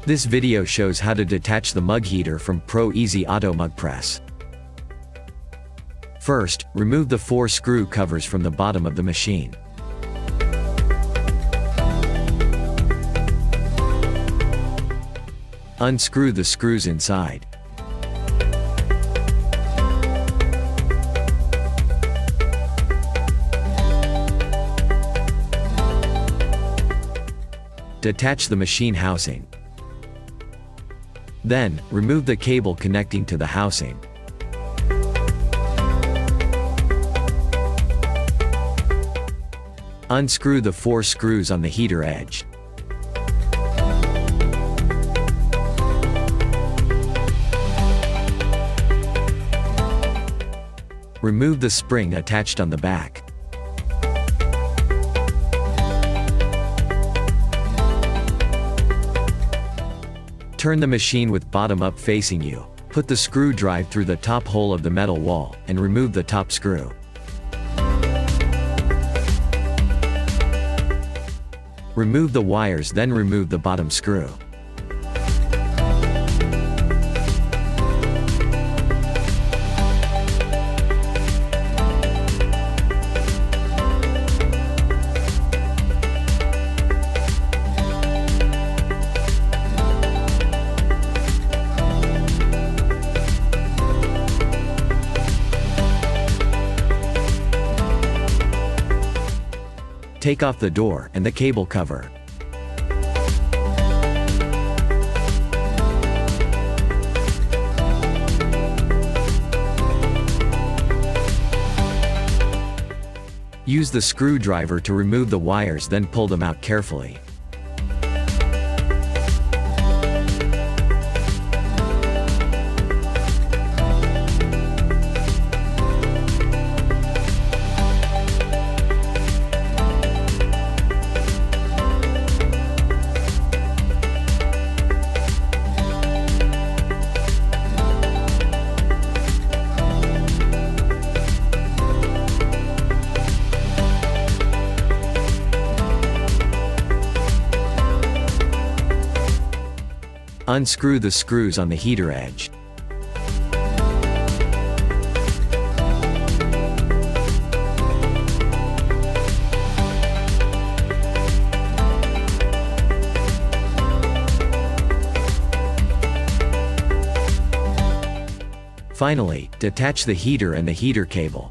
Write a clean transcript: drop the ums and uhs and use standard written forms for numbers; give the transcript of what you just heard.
This video shows how to detach the mug heater from Pro Easy Auto Mug Press. First, remove the 4 screw covers from the bottom of the machine. Unscrew the screws inside. Detach the machine housing. Then, remove the cable connecting to the housing. Unscrew the 4 screws on the heater edge. Remove the spring attached on the back. Turn the machine with bottom up facing you. Put the screw drive through the top hole of the metal wall, and remove the top screw. Remove the wires, then remove the bottom screw. Take off the door and the cable cover. Use the screwdriver to remove the wires, then pull them out carefully. Unscrew the screws on the heater edge. Finally, detach the heater and the heater cable.